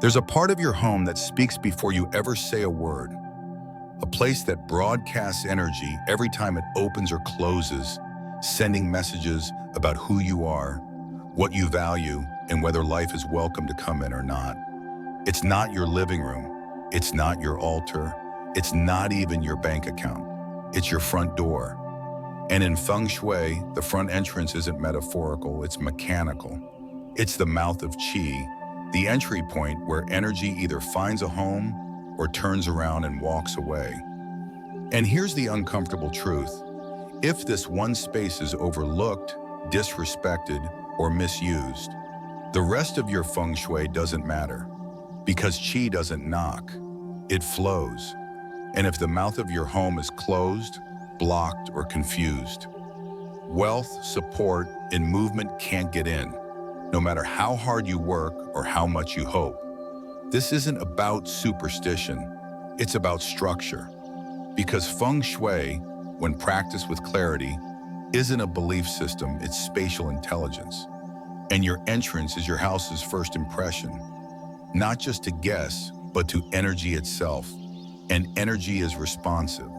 There's a part of your home that speaks before you ever say a word, a place that broadcasts energy every time it opens or closes, sending messages about who you are, what you value, and whether life is welcome to come in or not. It's not your living room. It's not your altar. It's not even your bank account. It's your front door. And in Feng Shui, the front entrance isn't metaphorical, it's mechanical. It's the mouth of Qi, the entry point where energy either finds a home or turns around and walks away. And here's the uncomfortable truth. If this one space is overlooked, disrespected, or misused, the rest of your Feng Shui doesn't matter, because Qi doesn't knock, it flows. And if the mouth of your home is closed, blocked, or confused, wealth, support, and movement can't get in, no matter how hard you work or how much you hope. This isn't about superstition, it's about structure. Because Feng Shui, when practiced with clarity, isn't a belief system, it's spatial intelligence. And your entrance is your house's first impression, not just to guess, but to energy itself. And energy is responsive.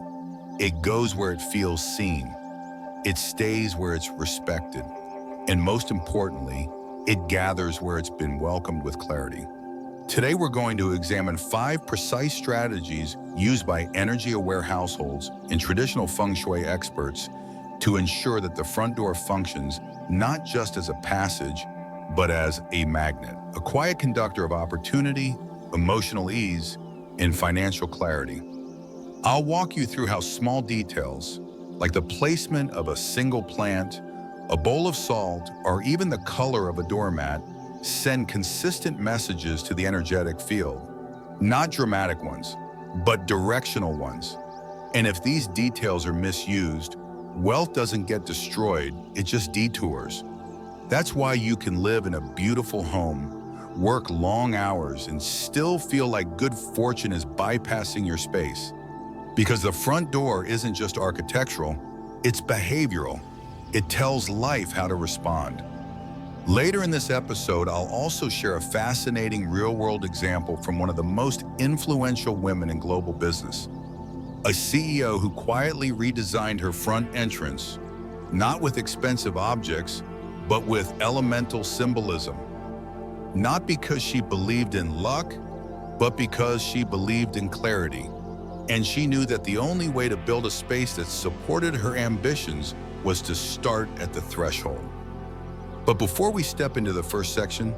It goes where it feels seen. It stays where it's respected. And most importantly, it gathers where it's been welcomed with clarity. Today, we're going to examine 5 precise strategies used by energy-aware households and traditional Feng Shui experts to ensure that the front door functions not just as a passage, but as a magnet, a quiet conductor of opportunity, emotional ease, and financial clarity. I'll walk you through how small details, like the placement of a single plant, a bowl of salt, or even the color of a doormat, send consistent messages to the energetic field. Not dramatic ones, but directional ones. And if these details are misused, wealth doesn't get destroyed, it just detours. That's why you can live in a beautiful home, work long hours, and still feel like good fortune is bypassing your space. Because the front door isn't just architectural, it's behavioral. It tells life how to respond. Later in this episode, I'll also share a fascinating real-world example from one of the most influential women in global business, a CEO who quietly redesigned her front entrance, not with expensive objects, but with elemental symbolism. Not because she believed in luck, but because she believed in clarity. And she knew that the only way to build a space that supported her ambitions was to start at the threshold. But before we step into the first section,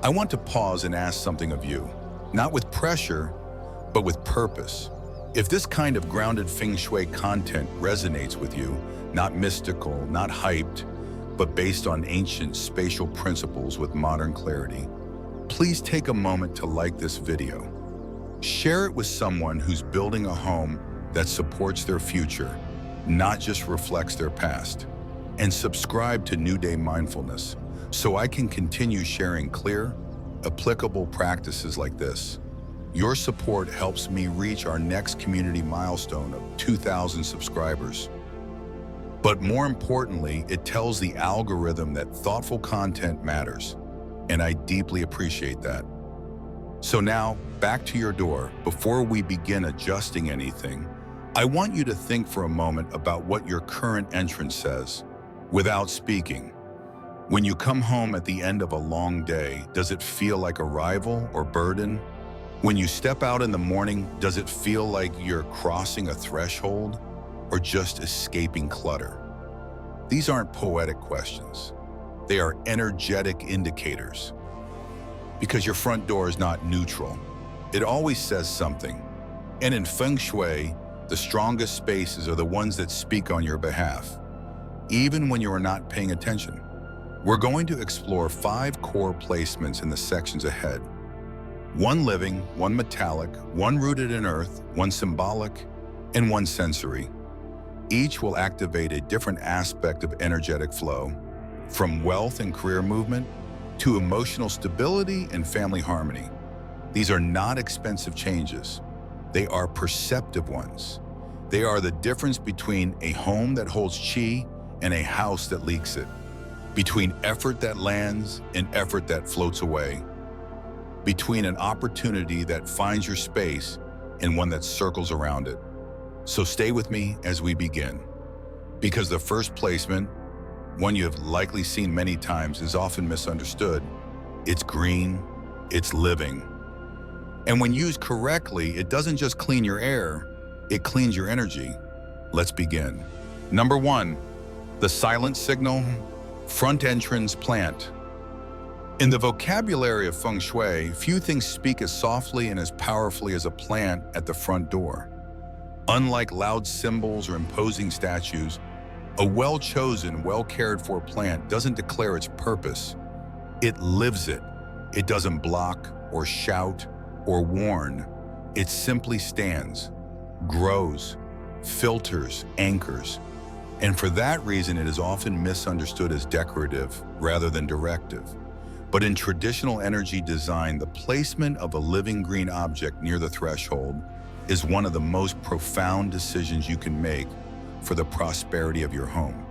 I want to pause and ask something of you, not with pressure, but with purpose. If this kind of grounded Feng Shui content resonates with you, not mystical, not hyped, but based on ancient spatial principles with modern clarity, please take a moment to like this video. Share it with someone who's building a home that supports their future, not just reflects their past. And subscribe to New Day Mindfulness so I can continue sharing clear, applicable practices like this. Your support helps me reach our next community milestone of 2,000 subscribers. But more importantly, it tells the algorithm that thoughtful content matters, and I deeply appreciate that. So now, back to your door. Before we begin adjusting anything, I want you to think for a moment about what your current entrance says, without speaking. When you come home at the end of a long day, does it feel like arrival or burden? When you step out in the morning, does it feel like you're crossing a threshold or just escaping clutter? These aren't poetic questions. They are energetic indicators. Because your front door is not neutral. It always says something. And in Feng Shui, the strongest spaces are the ones that speak on your behalf, even when you are not paying attention. We're going to explore 5 core placements in the sections ahead. 1 living, 1 metallic, 1 rooted in earth, 1 symbolic, and 1 sensory. Each will activate a different aspect of energetic flow, from wealth and career movement to emotional stability and family harmony. These are not expensive changes. They are perceptive ones. They are the difference between a home that holds Qi and a house that leaks it, between effort that lands and effort that floats away. between an opportunity that finds your space and one that circles around it. So stay with me as we begin, because the first placement, one you have likely seen many times, is often misunderstood. It's green, it's living. And when used correctly, it doesn't just clean your air, it cleans your energy. Let's begin. Number 1, the silent signal, front entrance plant. In the vocabulary of Feng Shui, few things speak as softly and as powerfully as a plant at the front door. Unlike loud symbols or imposing statues, a well-chosen, well-cared-for plant doesn't declare its purpose. It lives it. It doesn't block or shout or warn. It simply stands, grows, filters, anchors. And for that reason, it is often misunderstood as decorative rather than directive. But in traditional energy design, the placement of a living green object near the threshold is one of the most profound decisions you can make for the prosperity of your home.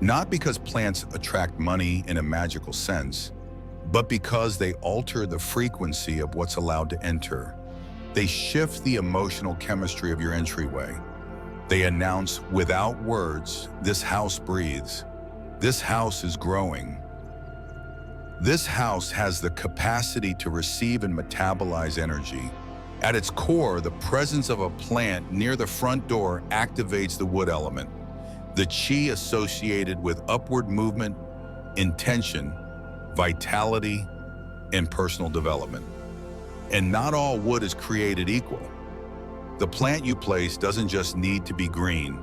Not because plants attract money in a magical sense, but because they alter the frequency of what's allowed to enter. They shift the emotional chemistry of your entryway. They announce without words, this house breathes. This house is growing. This house has the capacity to receive and metabolize energy. At its core, the presence of a plant near the front door activates the wood element, the qi associated with upward movement, intention, vitality, and personal development. And not all wood is created equal. The plant you place doesn't just need to be green,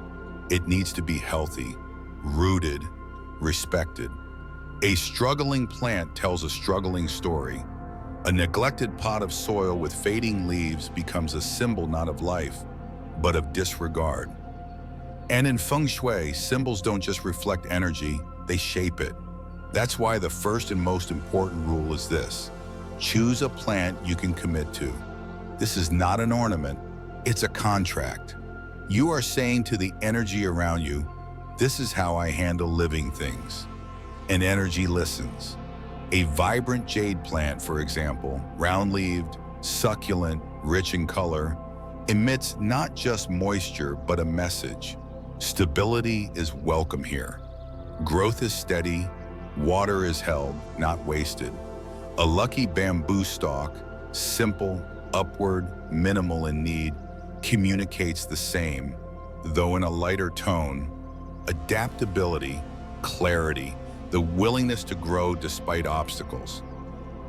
it needs to be healthy, rooted, respected. A struggling plant tells a struggling story. A neglected pot of soil with fading leaves becomes a symbol not of life, but of disregard. And in Feng Shui, symbols don't just reflect energy, they shape it. That's why the first and most important rule is this: choose a plant you can commit to. This is not an ornament, it's a contract. You are saying to the energy around you, this is how I handle living things. And energy listens. A vibrant jade plant, for example, round-leaved, succulent, rich in color, emits not just moisture, but a message. Stability is welcome here. Growth is steady, water is held, not wasted. A lucky bamboo stalk, simple, upward, minimal in need, communicates the same, though in a lighter tone: adaptability, clarity, the willingness to grow despite obstacles.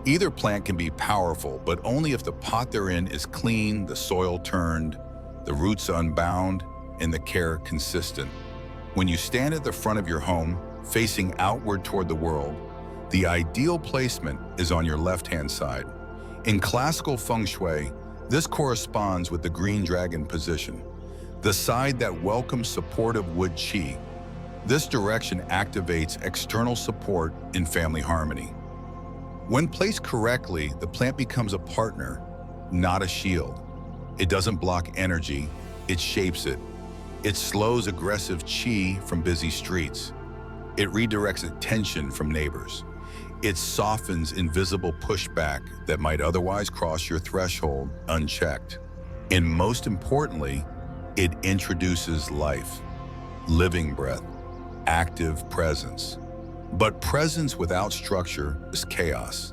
Either plant can be powerful, but only if the pot they're in is clean, the soil turned, the roots unbound, and the care consistent. When you stand at the front of your home, facing outward toward the world, the ideal placement is on your left-hand side. In classical Feng Shui, this corresponds with the green dragon position, the side that welcomes supportive wood qi. This direction activates external support in family harmony. When placed correctly, the plant becomes a partner, not a shield. It doesn't block energy, it shapes it. It slows aggressive qi from busy streets. It redirects attention from neighbors. It softens invisible pushback that might otherwise cross your threshold unchecked. And most importantly, it introduces life, living breath, active presence. But presence without structure is chaos.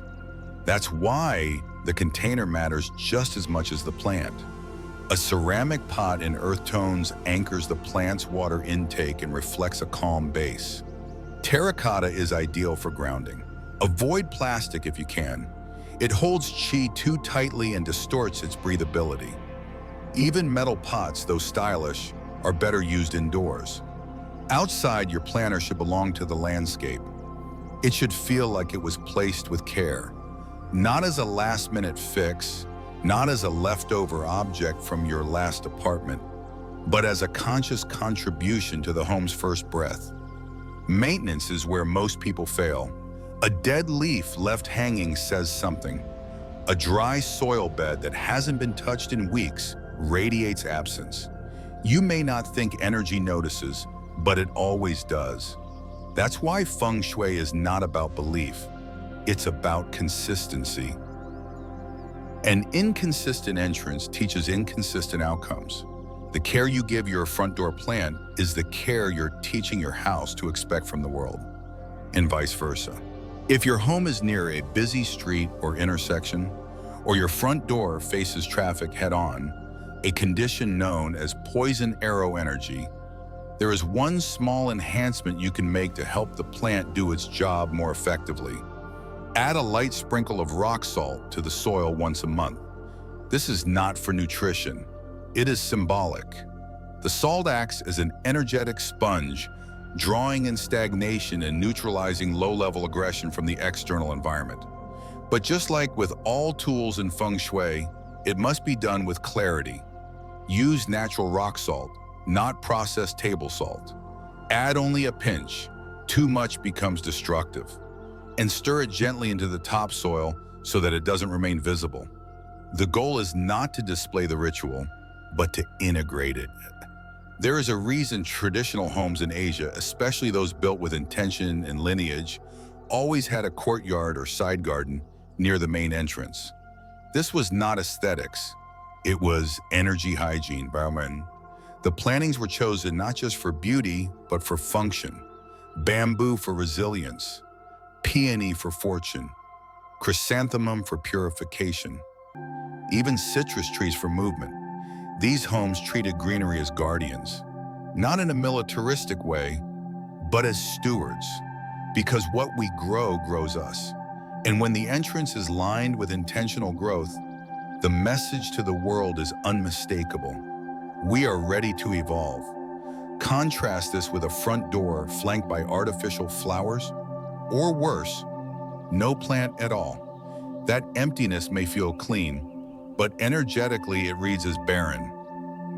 That's why the container matters just as much as the plant. A ceramic pot in earth tones anchors the plant's water intake and reflects a calm base. Terracotta is ideal for grounding. Avoid plastic if you can. It holds qi too tightly and distorts its breathability. Even metal pots, though stylish, are better used indoors. Outside, your planter should belong to the landscape. It should feel like it was placed with care, not as a last-minute fix, not as a leftover object from your last apartment, but as a conscious contribution to the home's first breath. Maintenance is where most people fail. A dead leaf left hanging says something. A dry soil bed that hasn't been touched in weeks radiates absence. You may not think energy notices, but it always does. That's why Feng Shui is not about belief. It's about consistency. An inconsistent entrance teaches inconsistent outcomes. The care you give your front door plant is the care you're teaching your house to expect from the world, and vice versa. If your home is near a busy street or intersection, or your front door faces traffic head-on, a condition known as poison arrow energy, there is one small enhancement you can make to help the plant do its job more effectively. Add a light sprinkle of rock salt to the soil once a month. This is not for nutrition. It is symbolic. The salt acts as an energetic sponge, drawing in stagnation and neutralizing low-level aggression from the external environment. But just like with all tools in Feng Shui, it must be done with clarity. Use natural rock salt, not processed table salt. Add only a pinch. Too much becomes destructive. And stir it gently into the topsoil so that it doesn't remain visible. The goal is not to display the ritual, but to integrate it. There is a reason traditional homes in Asia, especially those built with intention and lineage, always had a courtyard or side garden near the main entrance. This was not aesthetics. It was energy hygiene, Bauman. The plantings were chosen not just for beauty, but for function. Bamboo for resilience, peony for fortune, chrysanthemum for purification, even citrus trees for movement. These homes treated greenery as guardians, not in a militaristic way, but as stewards, because what we grow grows us. And when the entrance is lined with intentional growth, the message to the world is unmistakable. We are ready to evolve. Contrast this with a front door flanked by artificial flowers, or worse, no plant at all. That emptiness may feel clean, but energetically it reads as barren,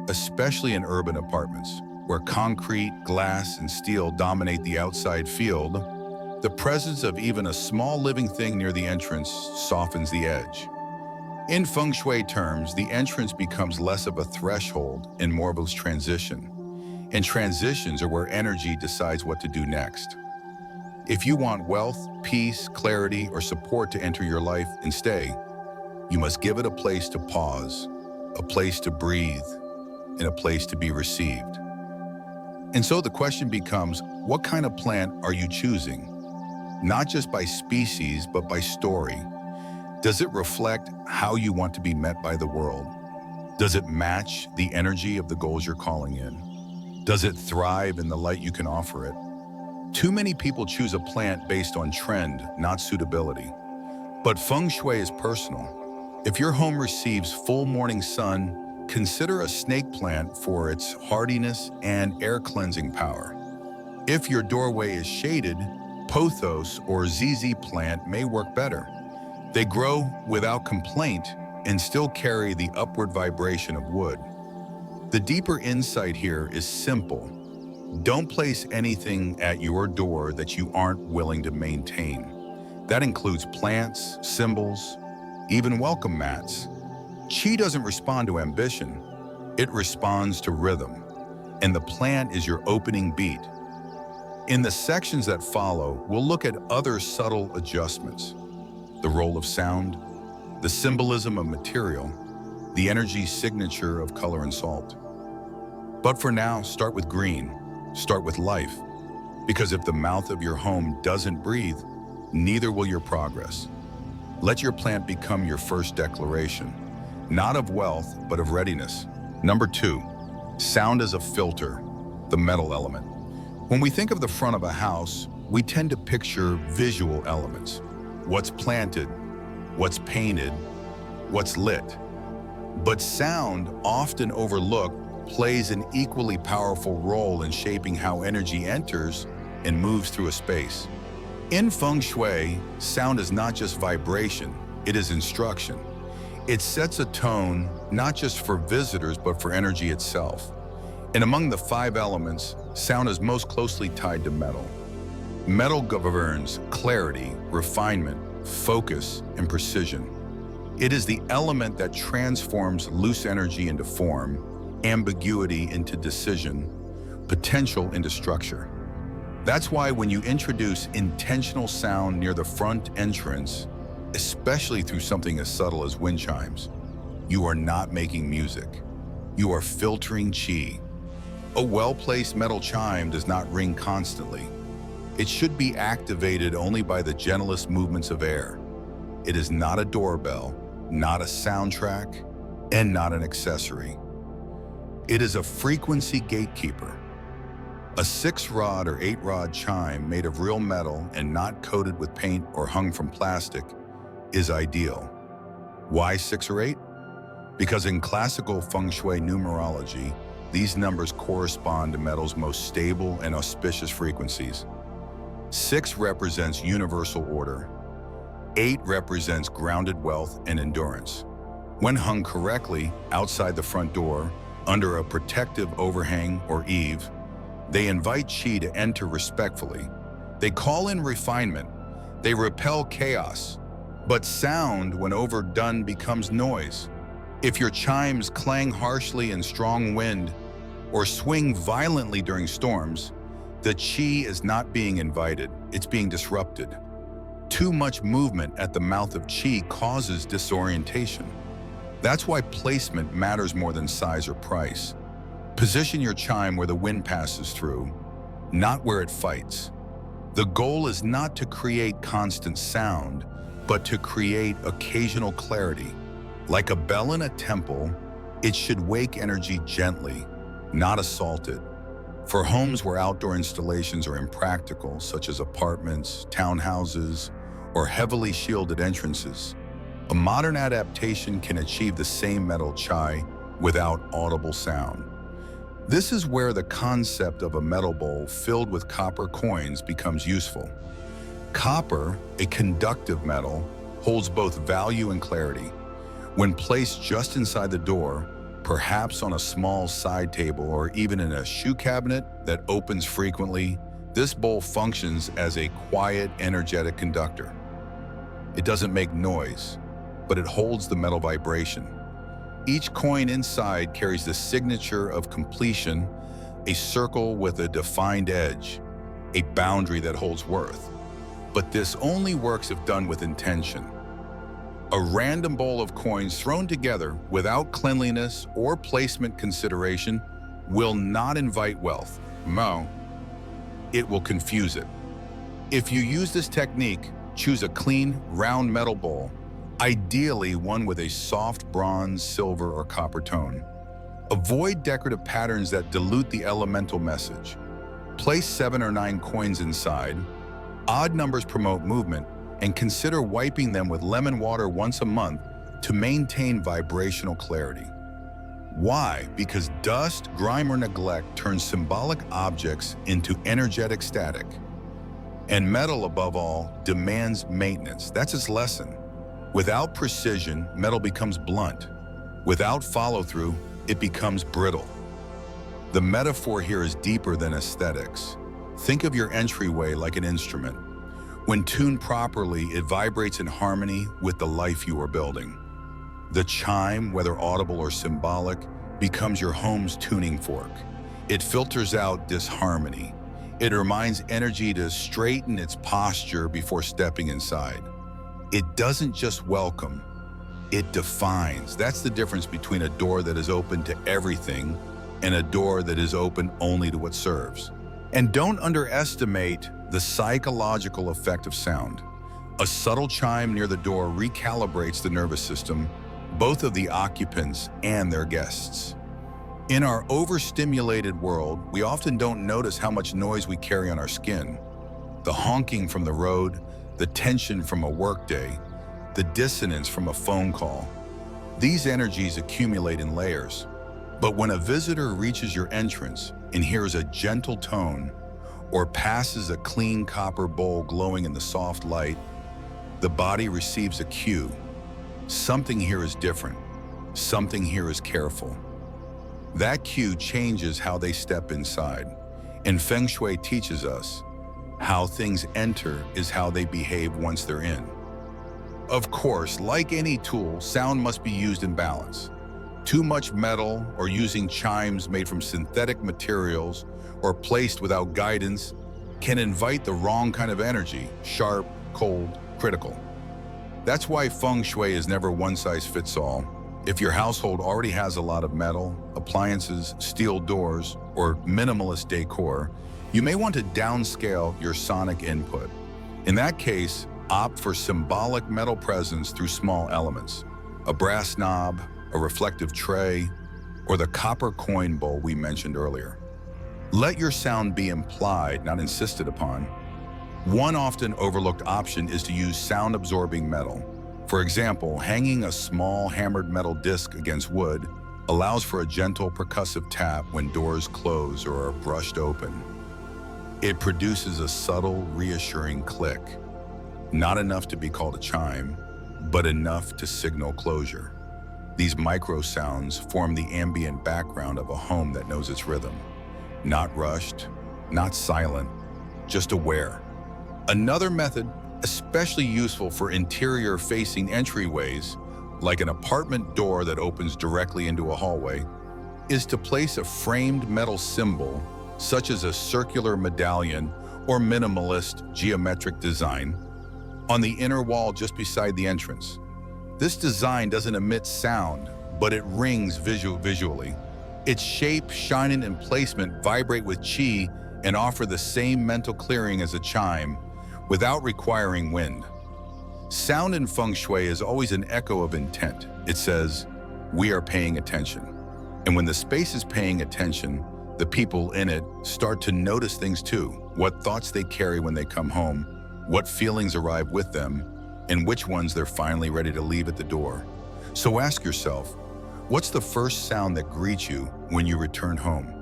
especially in urban apartments, where concrete, glass, and steel dominate the outside field. The presence of even a small living thing near the entrance softens the edge. In Feng Shui terms, the entrance becomes less of a threshold and more of a transition. And transitions are where energy decides what to do next. If you want wealth, peace, clarity, or support to enter your life and stay, you must give it a place to pause, a place to breathe, and a place to be received. And so the question becomes, what kind of plant are you choosing? Not just by species, but by story. Does it reflect how you want to be met by the world? Does it match the energy of the goals you're calling in? Does it thrive in the light you can offer it? Too many people choose a plant based on trend, not suitability. But Feng Shui is personal. If your home receives full morning sun, consider a snake plant for its hardiness and air cleansing power. If your doorway is shaded, pothos or ZZ plant may work better. They grow without complaint and still carry the upward vibration of wood. The deeper insight here is simple. Don't place anything at your door that you aren't willing to maintain. That includes plants, symbols, even welcome mats. Qi doesn't respond to ambition, it responds to rhythm, and the plant is your opening beat. In the sections that follow, we'll look at other subtle adjustments: the role of sound, the symbolism of material, the energy signature of color and salt. But for now, start with green, start with life, because if the mouth of your home doesn't breathe, neither will your progress. Let your plant become your first declaration, not of wealth, but of readiness. Number 2, sound as a filter, the metal element. When we think of the front of a house, we tend to picture visual elements. What's planted, what's painted, what's lit. But sound, often overlooked, plays an equally powerful role in shaping how energy enters and moves through a space. In Feng Shui, sound is not just vibration, it is instruction. It sets a tone not just for visitors, but for energy itself. And among the 5 elements, sound is most closely tied to metal. Metal governs clarity, refinement, focus, and precision. It is the element that transforms loose energy into form, ambiguity into decision, potential into structure. That's why when you introduce intentional sound near the front entrance, especially through something as subtle as wind chimes. You are not making music. You are filtering qi. A well-placed metal chime does not ring constantly. It should be activated only by the gentlest movements of air. It is not a doorbell, not a soundtrack, and not an accessory. It is a frequency gatekeeper. A 6-rod or 8-rod chime made of real metal and not coated with paint or hung from plastic is ideal. Why 6 or 8? Because in classical Feng Shui numerology, these numbers correspond to metal's most stable and auspicious frequencies. 6 represents universal order. 8 represents grounded wealth and endurance. When hung correctly outside the front door, under a protective overhang or eave, they invite qi to enter respectfully. They call in refinement. They repel chaos. But sound, when overdone, becomes noise. If your chimes clang harshly in strong wind or swing violently during storms, the qi is not being invited, it's being disrupted. Too much movement at the mouth of qi causes disorientation. That's why placement matters more than size or price. Position your chime where the wind passes through, not where it fights. The goal is not to create constant sound, but to create occasional clarity. Like a bell in a temple, it should wake energy gently, not assault it. For homes where outdoor installations are impractical, such as apartments, townhouses, or heavily shielded entrances, a modern adaptation can achieve the same metal chai without audible sound. This is where the concept of a metal bowl filled with copper coins becomes useful. Copper, a conductive metal, holds both value and clarity. When placed just inside the door, perhaps on a small side table or even in a shoe cabinet that opens frequently, this bowl functions as a quiet, energetic conductor. It doesn't make noise, but it holds the metal vibration. Each coin inside carries the signature of completion, a circle with a defined edge, a boundary that holds worth. But this only works if done with intention. A random bowl of coins thrown together without cleanliness or placement consideration will not invite wealth. No, it will confuse it. If you use this technique, choose a clean, round metal bowl, ideally one with a soft bronze, silver, or copper tone. Avoid decorative patterns that dilute the elemental message. Place 7 or 9 coins inside. Odd numbers promote movement, and consider wiping them with lemon water once a month to maintain vibrational clarity. Why? Because dust, grime, or neglect turns symbolic objects into energetic static. And metal, above all, demands maintenance. That's its lesson. Without precision, metal becomes blunt. Without follow-through, it becomes brittle. The metaphor here is deeper than aesthetics. Think of your entryway like an instrument. When tuned properly, it vibrates in harmony with the life you are building. The chime, whether audible or symbolic, becomes your home's tuning fork. It filters out disharmony. It reminds energy to straighten its posture before stepping inside. It doesn't just welcome, it defines. That's the difference between a door that is open to everything and a door that is open only to what serves. And don't underestimate the psychological effect of sound. A subtle chime near the door recalibrates the nervous system, both of the occupants and their guests. In our overstimulated world, we often don't notice how much noise we carry on our skin. The honking from the road, the tension from a workday, the dissonance from a phone call. These energies accumulate in layers. But when a visitor reaches your entrance and hears a gentle tone or passes a clean copper bowl glowing in the soft light, the body receives a cue. Something here is different. Something here is careful. That cue changes how they step inside. And Feng Shui teaches us, how things enter is how they behave once they're in. Of course, like any tool, sound must be used in balance. Too much metal or using chimes made from synthetic materials or placed without guidance can invite the wrong kind of energy, sharp, cold, critical. That's why Feng Shui is never one size fits all. If your household already has a lot of metal, appliances, steel doors, or minimalist decor, you may want to downscale your sonic input. In that case, opt for symbolic metal presence through small elements. A brass knob, a reflective tray, or the copper coin bowl we mentioned earlier. Let your sound be implied, not insisted upon. One often overlooked option is to use sound-absorbing metal. For example, hanging a small hammered metal disc against wood allows for a gentle percussive tap when doors close or are brushed open. It produces a subtle, reassuring click, not enough to be called a chime, but enough to signal closure. These micro sounds form the ambient background of a home that knows its rhythm. Not rushed, not silent, just aware. Another method, especially useful for interior-facing entryways, like an apartment door that opens directly into a hallway, is to place a framed metal symbol, such as a circular medallion or minimalist geometric design, on the inner wall just beside the entrance. This design doesn't emit sound, but it rings visually. Its shape, shine, and placement vibrate with qi and offer the same mental clearing as a chime, without requiring wind. Sound in Feng Shui is always an echo of intent. It says, we are paying attention. And when the space is paying attention, the people in it start to notice things too. What thoughts they carry when they come home, what feelings arrive with them, and which ones they're finally ready to leave at the door. So ask yourself, what's the first sound that greets you when you return home?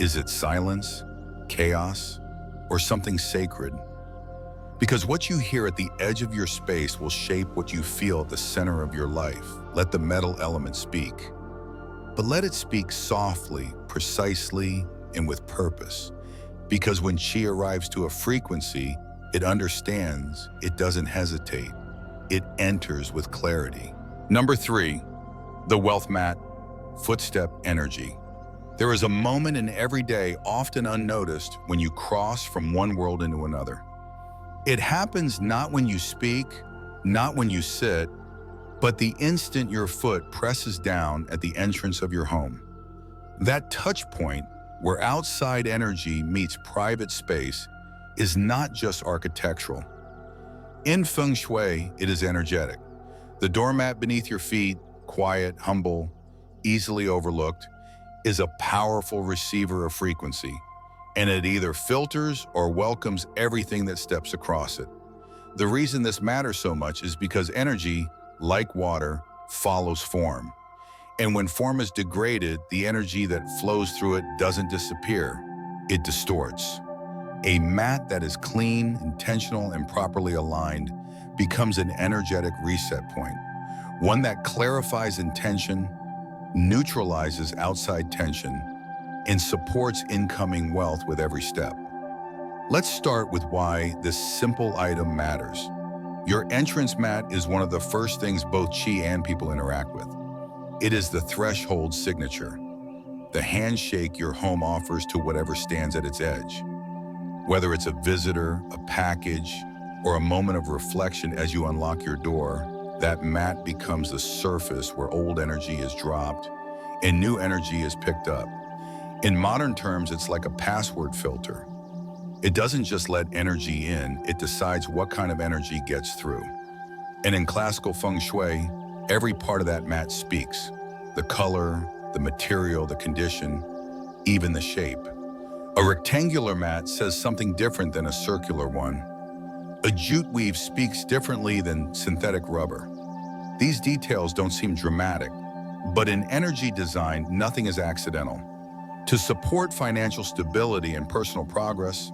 Is it silence, chaos, or something sacred? Because what you hear at the edge of your space will shape what you feel at the center of your life. Let the metal element speak. But let it speak softly, precisely, and with purpose. Because when qi arrives to a frequency, it understands, it doesn't hesitate. It enters with clarity. Number 3, the wealth mat, footstep energy. There is a moment in every day, often unnoticed, when you cross from one world into another. It happens not when you speak, not when you sit, but the instant your foot presses down at the entrance of your home. That touch point, where outside energy meets private space, is not just architectural. In Feng Shui, it is energetic. The doormat beneath your feet, quiet, humble, easily overlooked, is a powerful receiver of frequency, and it either filters or welcomes everything that steps across it. The reason this matters so much is because energy, like water, follows form. And when form is degraded, the energy that flows through it doesn't disappear, it distorts. A mat that is clean, intentional, and properly aligned becomes an energetic reset point, one that clarifies intention, neutralizes outside tension, and supports incoming wealth with every step. Let's start with why this simple item matters. Your entrance mat is one of the first things both qi and people interact with. It is the threshold signature, the handshake your home offers to whatever stands at its edge. Whether it's a visitor, a package, or a moment of reflection as you unlock your door, that mat becomes the surface where old energy is dropped and new energy is picked up. In modern terms, it's like a password filter. It doesn't just let energy in, it decides what kind of energy gets through. And in classical Feng Shui, every part of that mat speaks. The color, the material, the condition, even the shape. A rectangular mat says something different than a circular one. A jute weave speaks differently than synthetic rubber. These details don't seem dramatic, but in energy design, nothing is accidental. To support financial stability and personal progress,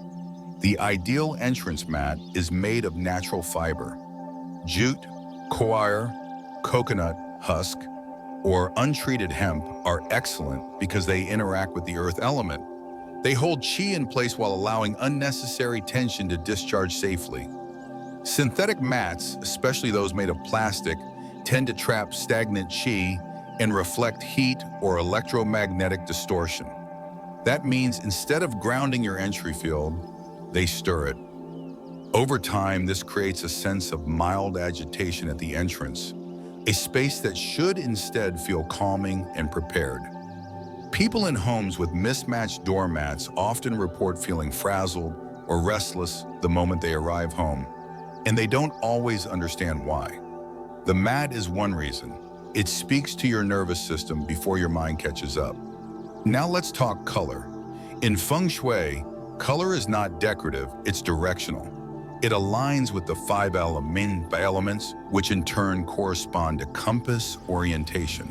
the ideal entrance mat is made of natural fiber. Jute, coir, coconut, husk, or untreated hemp are excellent because they interact with the earth element. They hold qi in place while allowing unnecessary tension to discharge safely. Synthetic mats, especially those made of plastic, tend to trap stagnant qi and reflect heat or electromagnetic distortion. That means instead of grounding your entry field, they stir it. Over time, this creates a sense of mild agitation at the entrance, a space that should instead feel calming and prepared. People in homes with mismatched doormats often report feeling frazzled or restless the moment they arrive home, and they don't always understand why. The mat is one reason. It speaks to your nervous system before your mind catches up. Now let's talk color. In Feng Shui, color is not decorative, it's directional. It aligns with the five elements, which in turn correspond to compass orientation.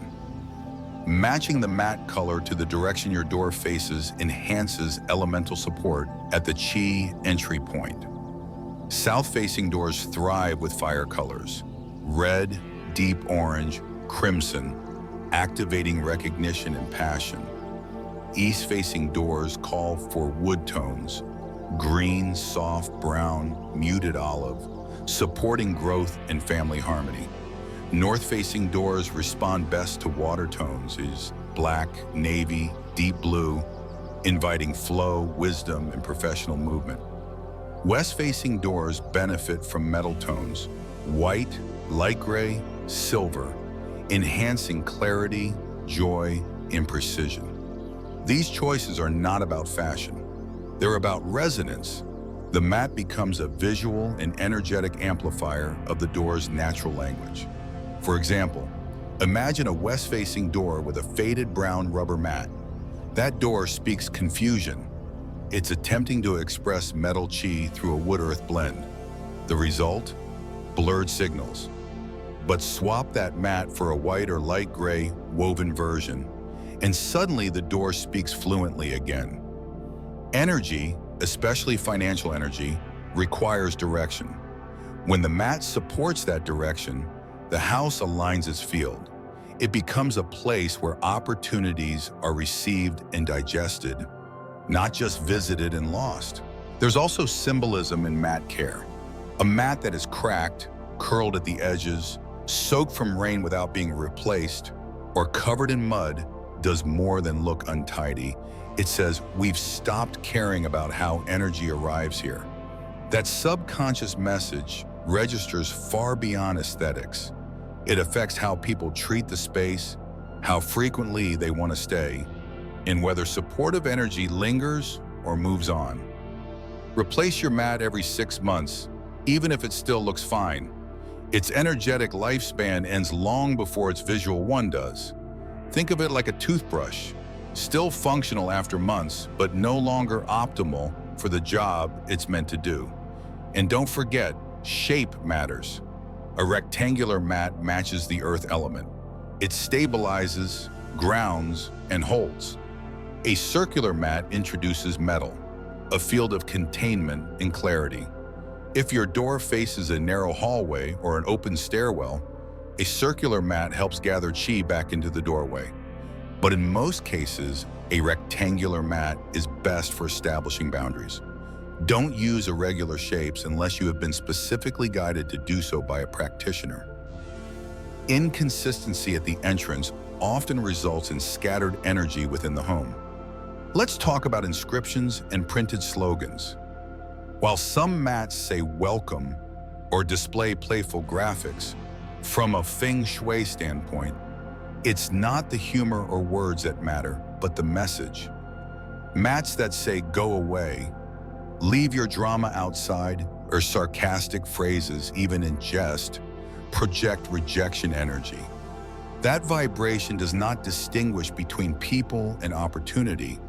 Matching the mat color to the direction your door faces enhances elemental support at the Qi entry point. South-facing doors thrive with fire colors: red, deep orange, crimson, activating recognition and passion. East-facing doors call for wood tones: green, soft brown, muted olive, supporting growth and family harmony. North-facing doors respond best to water tones is black, navy, deep blue, inviting flow, wisdom, and professional movement. West-facing doors benefit from metal tones: white, light gray, silver, enhancing clarity, joy, and precision. These choices are not about fashion. They're about resonance. The mat becomes a visual and energetic amplifier of the door's natural language. For example, imagine a west-facing door with a faded brown rubber mat. That door speaks confusion. It's attempting to express metal qi through a wood-earth blend. The result? Blurred signals. But swap that mat for a white or light gray woven version, and suddenly the door speaks fluently again. Energy, especially financial energy, requires direction. When the mat supports that direction, the house aligns its field. It becomes a place where opportunities are received and digested, not just visited and lost. There's also symbolism in mat care. A mat that is cracked, curled at the edges, soaked from rain without being replaced, or covered in mud does more than look untidy. It says, we've stopped caring about how energy arrives here. That subconscious message registers far beyond aesthetics. It affects how people treat the space, how frequently they want to stay, and whether supportive energy lingers or moves on. Replace your mat every 6 months, even if it still looks fine. Its energetic lifespan ends long before its visual one does. Think of it like a toothbrush, still functional after months, but no longer optimal for the job it's meant to do. And don't forget, shape matters. A rectangular mat matches the earth element. It stabilizes, grounds, and holds. A circular mat introduces metal, a field of containment and clarity. If your door faces a narrow hallway or an open stairwell, a circular mat helps gather qi back into the doorway. But in most cases, a rectangular mat is best for establishing boundaries. Don't use irregular shapes unless you have been specifically guided to do so by a practitioner. Inconsistency at the entrance often results in scattered energy within the home. Let's talk about inscriptions and printed slogans. While some mats say welcome or display playful graphics, from a Feng Shui standpoint, it's not the humor or words that matter, but the message. Mats that say go away, leave your drama outside, or sarcastic phrases, even in jest, project rejection energy. That vibration does not distinguish between people and opportunity.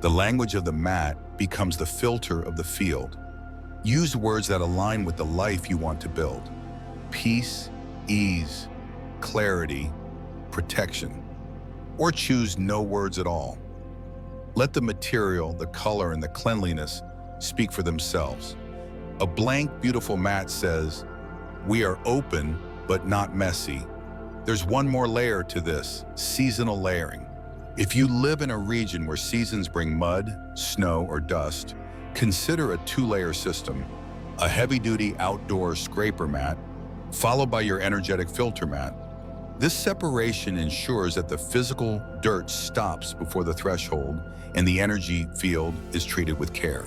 The language of the mat becomes the filter of the field. Use words that align with the life you want to build. Peace, ease, clarity, protection. Or choose no words at all. Let the material, the color, and the cleanliness speak for themselves. A blank, beautiful mat says, "We are open, but not messy." There's one more layer to this: seasonal layering. If you live in a region where seasons bring mud, snow, or dust, consider a 2-layer system: a heavy-duty outdoor scraper mat, followed by your energetic filter mat. This separation ensures that the physical dirt stops before the threshold and the energy field is treated with care.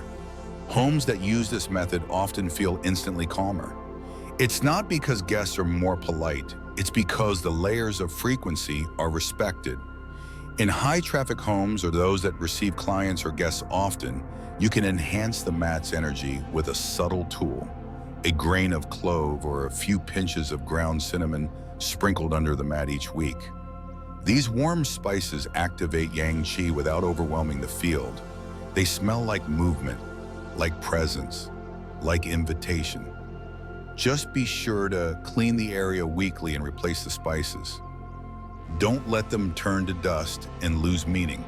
Homes that use this method often feel instantly calmer. It's not because guests are more polite, it's because the layers of frequency are respected. In high-traffic homes or those that receive clients or guests often, you can enhance the mat's energy with a subtle tool, a grain of clove or a few pinches of ground cinnamon sprinkled under the mat each week. These warm spices activate yang qi without overwhelming the field. They smell like movement, like presence, like invitation. Just be sure to clean the area weekly and replace the spices. Don't let them turn to dust and lose meaning.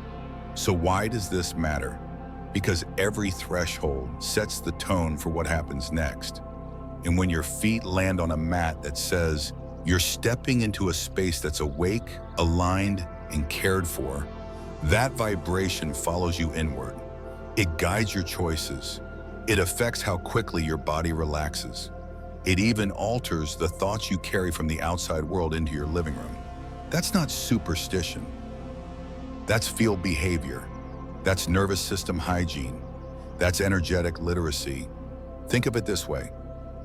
So why does this matter? Because every threshold sets the tone for what happens next. And when your feet land on a mat that says, you're stepping into a space that's awake, aligned, and cared for, that vibration follows you inward. It guides your choices. It affects how quickly your body relaxes. It even alters the thoughts you carry from the outside world into your living room. That's not superstition. That's field behavior. That's nervous system hygiene. That's energetic literacy. Think of it this way.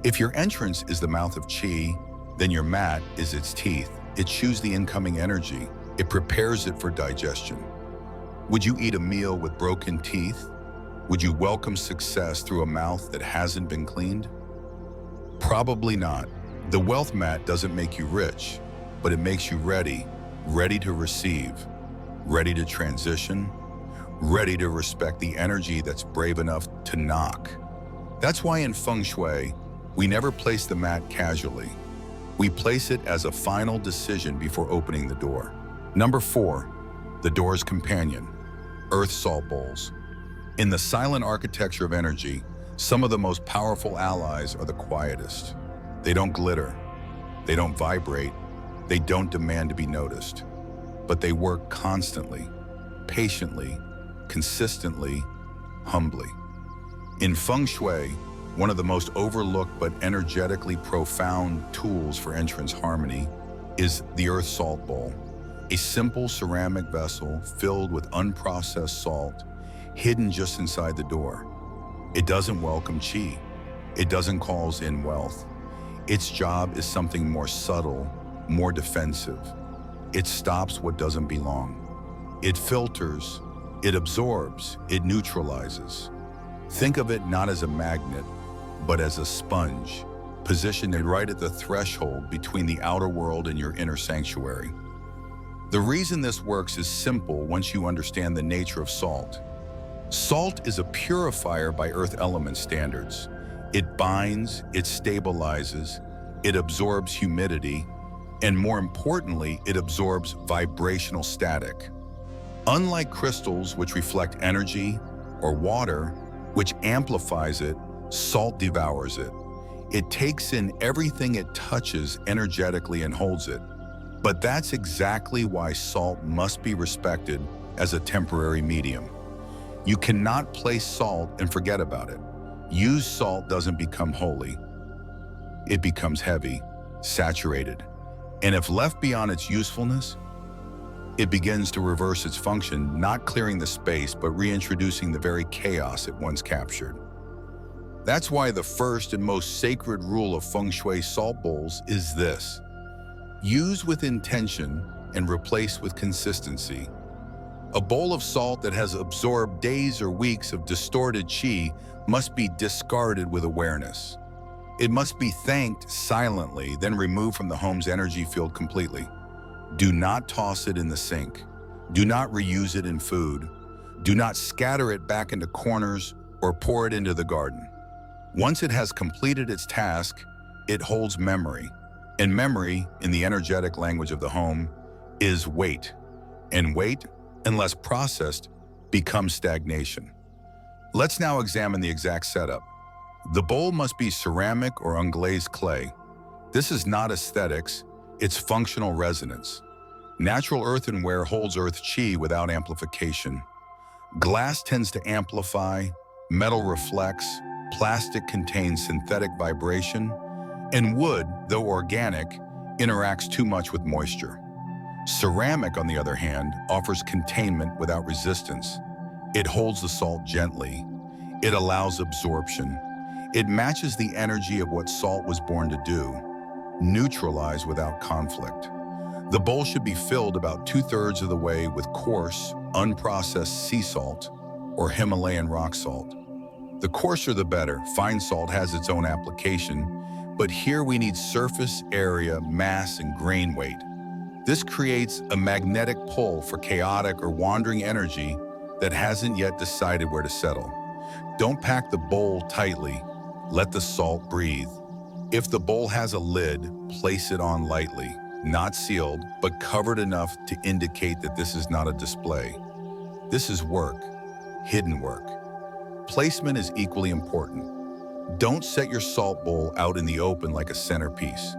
If your entrance is the mouth of qi, then your mat is its teeth. It chews the incoming energy. It prepares it for digestion. Would you eat a meal with broken teeth? Would you welcome success through a mouth that hasn't been cleaned? Probably not. The wealth mat doesn't make you rich, but it makes you ready to receive, ready to transition, ready to respect the energy that's brave enough to knock. That's why in Feng Shui, we never place the mat casually. We place it as a final decision before opening the door. Number 4, the door's companion, earth salt bowls. In the silent architecture of energy, some of the most powerful allies are the quietest. They don't glitter, they don't vibrate, they don't demand to be noticed, but they work constantly, patiently, consistently, humbly. In Feng Shui, one of the most overlooked but energetically profound tools for entrance harmony is the earth salt bowl, a simple ceramic vessel filled with unprocessed salt, hidden just inside the door. It doesn't welcome qi. It doesn't call in wealth. Its job is something more subtle, more defensive. It stops what doesn't belong. It filters, it absorbs, it neutralizes. Think of it not as a magnet, but as a sponge, positioned right at the threshold between the outer world and your inner sanctuary. The reason this works is simple once you understand the nature of salt. Salt is a purifier by earth element standards. It binds, it stabilizes, it absorbs humidity, and more importantly, it absorbs vibrational static. Unlike crystals, which reflect energy, or water, which amplifies it, salt devours it. It takes in everything it touches energetically and holds it. But that's exactly why salt must be respected as a temporary medium. You cannot place salt and forget about it. Used salt doesn't become holy. It becomes heavy, saturated. And if left beyond its usefulness, it begins to reverse its function, not clearing the space, but reintroducing the very chaos it once captured. That's why the first and most sacred rule of Feng Shui salt bowls is this: use with intention and replace with consistency. A bowl of salt that has absorbed days or weeks of distorted qi must be discarded with awareness. It must be thanked silently, then removed from the home's energy field completely. Do not toss it in the sink. Do not reuse it in food. Do not scatter it back into corners or pour it into the garden. Once it has completed its task, it holds memory. And memory, in the energetic language of the home, is weight. And weight, unless processed, becomes stagnation. Let's now examine the exact setup. The bowl must be ceramic or unglazed clay. This is not aesthetics, it's functional resonance. Natural earthenware holds earth qi without amplification. Glass tends to amplify, metal reflects, plastic contains synthetic vibration, and wood, though organic, interacts too much with moisture. Ceramic, on the other hand, offers containment without resistance. It holds the salt gently. It allows absorption. It matches the energy of what salt was born to do, neutralize without conflict. The bowl should be filled about 2/3 of the way with coarse, unprocessed sea salt or Himalayan rock salt. The coarser the better. Fine salt has its own application, but here we need surface area, mass, and grain weight. This creates a magnetic pull for chaotic or wandering energy that hasn't yet decided where to settle. Don't pack the bowl tightly. Let the salt breathe. If the bowl has a lid, place it on lightly, not sealed, but covered enough to indicate that this is not a display. This is work, hidden work. Placement is equally important. Don't set your salt bowl out in the open like a centerpiece.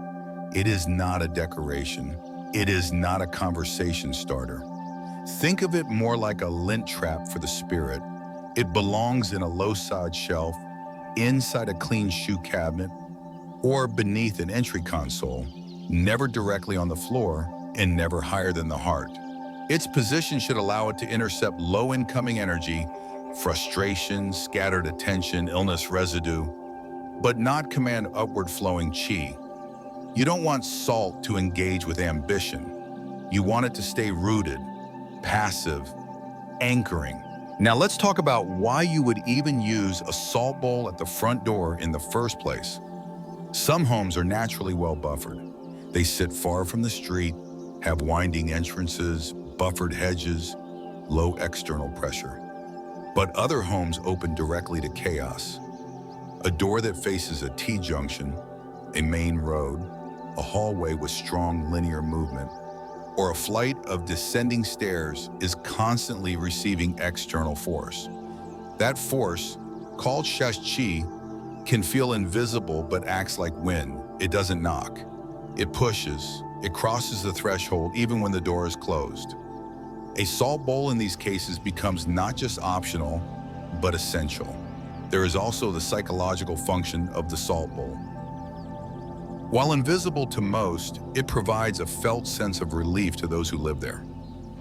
It is not a decoration. It is not a conversation starter. Think of it more like a lint trap for the spirit. It belongs in a low-side shelf, inside a clean shoe cabinet, or beneath an entry console, never directly on the floor and never higher than the heart. Its position should allow it to intercept low incoming energy, frustration, scattered attention, illness residue, but not command upward flowing chi. You don't want salt to engage with ambition. You want it to stay rooted, passive, anchoring. Now let's talk about why you would even use a salt bowl at the front door in the first place. Some homes are naturally well buffered. They sit far from the street, have winding entrances, buffered hedges, low external pressure. But other homes open directly to chaos. A door that faces a T-junction, a main road, a hallway with strong linear movement, or a flight of descending stairs is constantly receiving external force. That force, called shashi, can feel invisible but acts like wind. It doesn't knock. It pushes. It crosses the threshold even when the door is closed. A salt bowl in these cases becomes not just optional, but essential. There is also the psychological function of the salt bowl. While invisible to most, it provides a felt sense of relief to those who live there.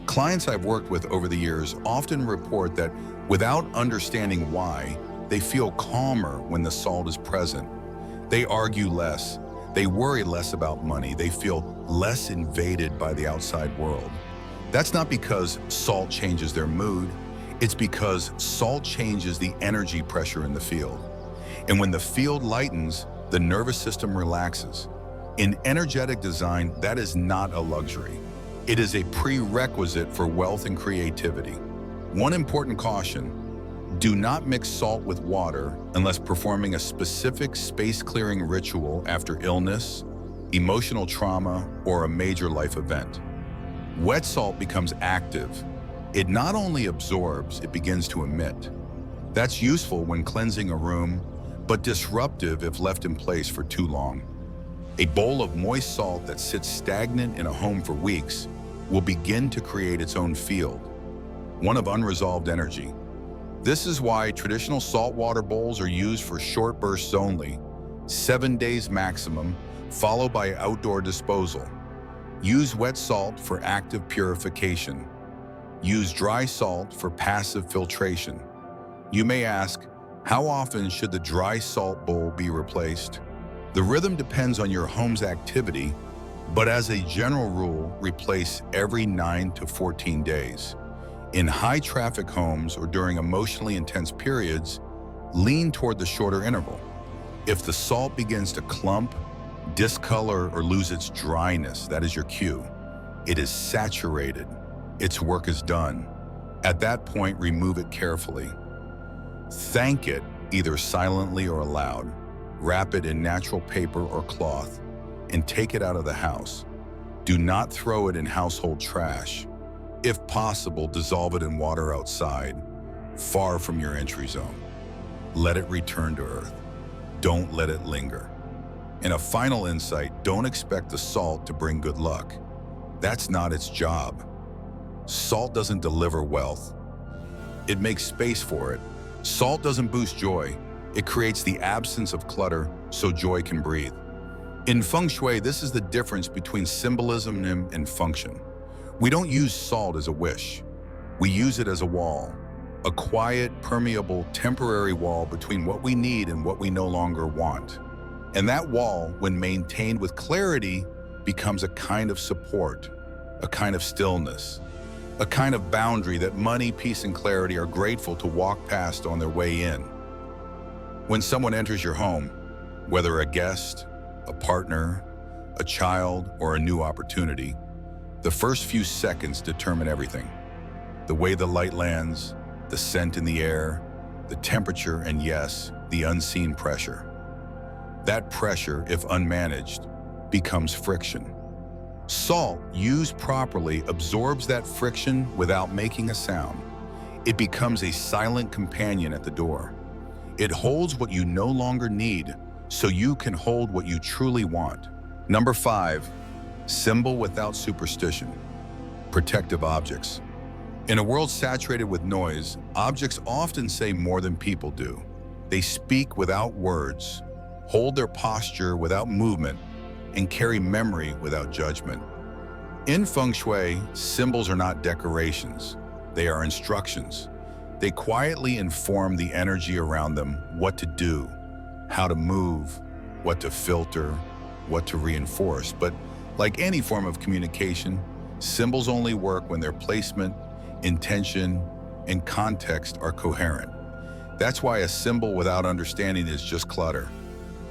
Clients I've worked with over the years often report that without understanding why, they feel calmer when the salt is present. They argue less. They worry less about money. They feel less invaded by the outside world. That's not because salt changes their mood. It's because salt changes the energy pressure in the field. And when the field lightens, the nervous system relaxes. In energetic design, that is not a luxury. It is a prerequisite for wealth and creativity. One important caution: do not mix salt with water unless performing a specific space-clearing ritual after illness, emotional trauma, or a major life event. Wet salt becomes active. It not only absorbs, it begins to emit. That's useful when cleansing a room, but disruptive if left in place for too long. A bowl of moist salt that sits stagnant in a home for weeks will begin to create its own field, one of unresolved energy. This is why traditional saltwater bowls are used for short bursts only, 7 days maximum, followed by outdoor disposal. Use wet salt for active purification. Use dry salt for passive filtration. You may ask, how often should the dry salt bowl be replaced? The rhythm depends on your home's activity, but as a general rule, replace every 9 to 14 days. In high-traffic homes or during emotionally intense periods, lean toward the shorter interval. If the salt begins to clump, discolor, or lose its dryness, that is your cue. It is saturated. Its work is done. At that point, remove it carefully. Thank it, either silently or aloud. Wrap it in natural paper or cloth and take it out of the house. Do not throw it in household trash. If possible, dissolve it in water outside, far from your entry zone. Let it return to earth. Don't let it linger. And a final insight: don't expect the salt to bring good luck. That's not its job. Salt doesn't deliver wealth. It makes space for it. Salt doesn't boost joy. It creates the absence of clutter so joy can breathe. In Feng Shui, this is the difference between symbolism and function. We don't use salt as a wish. We use it as a wall. a quiet, permeable, temporary wall between what we need and what we no longer want. And that wall, when maintained with clarity, becomes a kind of support, a kind of stillness, a kind of boundary that money, peace, and clarity are grateful to walk past on their way in. When someone enters your home, whether a guest, a partner, a child, or a new opportunity, the first few seconds determine everything. The way the light lands, the scent in the air, the temperature, and yes, the unseen pressure. That pressure, if unmanaged, becomes friction. Salt, used properly, absorbs that friction without making a sound. It becomes a silent companion at the door. It holds what you no longer need, so you can hold what you truly want. Number 5, symbol without superstition. Protective objects. In a world saturated with noise, objects often say more than people do. They speak without words, hold their posture without movement, and carry memory without judgment. In Feng Shui, symbols are not decorations. They are instructions. They quietly inform the energy around them what to do, how to move, what to filter, what to reinforce. But like any form of communication, symbols only work when their placement, intention, and context are coherent. That's why a symbol without understanding is just clutter.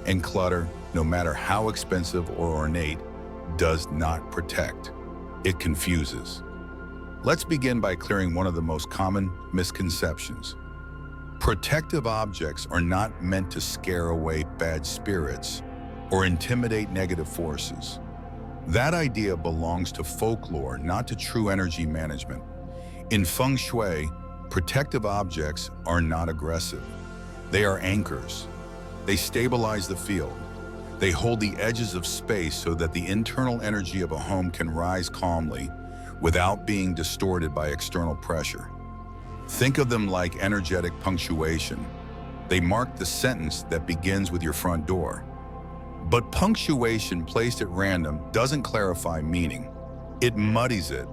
And clutter, no matter how expensive or ornate, does not protect. It confuses. Let's begin by clearing one of the most common misconceptions. Protective objects are not meant to scare away bad spirits or intimidate negative forces. That idea belongs to folklore, not to true energy management. In Feng Shui, protective objects are not aggressive. They are anchors. They stabilize the field. They hold the edges of space so that the internal energy of a home can rise calmly without being distorted by external pressure. Think of them like energetic punctuation. They mark the sentence that begins with your front door. But punctuation placed at random doesn't clarify meaning. It muddies it.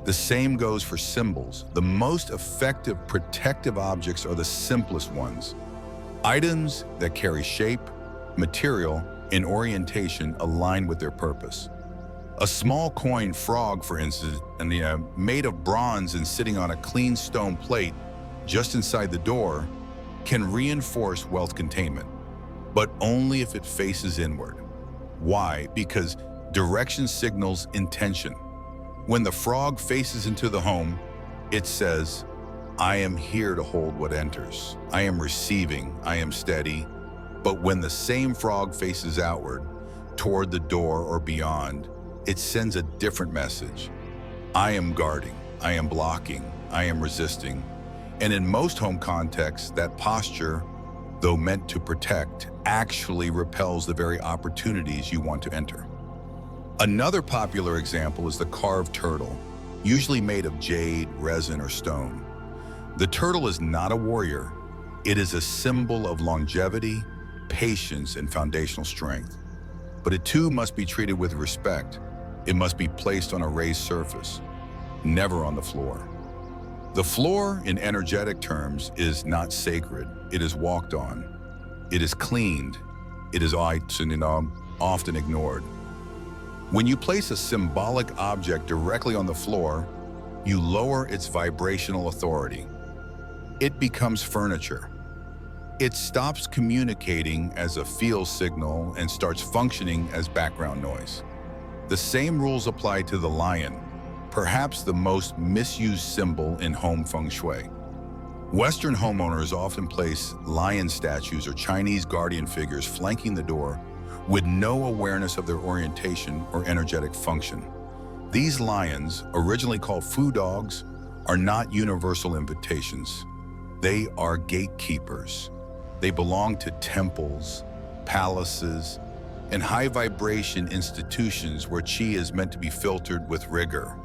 The same goes for symbols. The most effective protective objects are the simplest ones. Items that carry shape, material, and orientation aligned with their purpose. A small coin frog, for instance, made of bronze and sitting on a clean stone plate just inside the door, can reinforce wealth containment, but only if it faces inward. Why? Because direction signals intention. When the frog faces into the home, it says, I am here to hold what enters. I am receiving, I am steady. But when the same frog faces outward, toward the door or beyond, it sends a different message. I am guarding, I am blocking, I am resisting. And in most home contexts, that posture, though meant to protect, actually repels the very opportunities you want to enter. Another popular example is the carved turtle, usually made of jade, resin, or stone. The turtle is not a warrior. It is a symbol of longevity, patience, and foundational strength. But it too must be treated with respect. It must be placed on a raised surface, never on the floor. The floor, in energetic terms, is not sacred. It is walked on. It is cleaned. It is often ignored. When you place a symbolic object directly on the floor, you lower its vibrational authority. It becomes furniture. It stops communicating as a feel signal and starts functioning as background noise. The same rules apply to the lion, perhaps the most misused symbol in home feng shui. Western homeowners often place lion statues or Chinese guardian figures flanking the door with no awareness of their orientation or energetic function. These lions, originally called fu dogs, are not universal invitations. They are gatekeepers. They belong to temples, palaces, and high-vibration institutions where qi is meant to be filtered with rigor.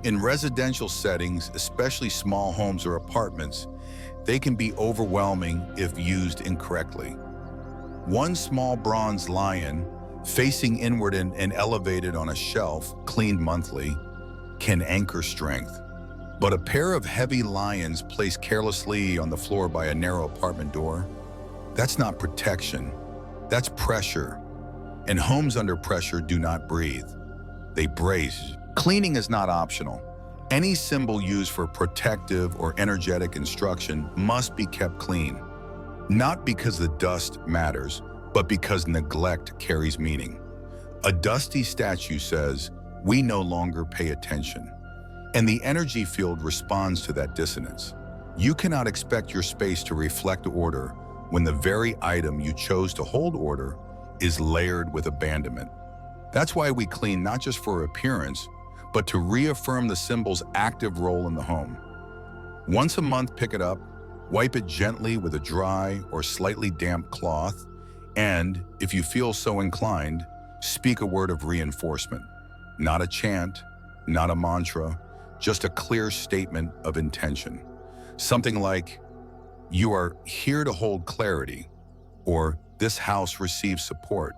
In residential settings, especially small homes or apartments, they can be overwhelming if used incorrectly. One small bronze lion, facing inward and elevated on a shelf, cleaned monthly, can anchor strength. But a pair of heavy lions placed carelessly on the floor by a narrow apartment door, that's not protection, that's pressure. And homes under pressure do not breathe. They brace. Cleaning is not optional. Any symbol used for protective or energetic instruction must be kept clean. Not because the dust matters, but because neglect carries meaning. A dusty statue says, "We no longer pay attention." And the energy field responds to that dissonance. You cannot expect your space to reflect order when the very item you chose to hold order is layered with abandonment. That's why we clean not just for appearance, but to reaffirm the symbol's active role in the home. Once a month, pick it up, wipe it gently with a dry or slightly damp cloth, and, if you feel so inclined, speak a word of reinforcement. Not a chant, not a mantra, just a clear statement of intention. Something like, "You are here to hold clarity," or "This house receives support."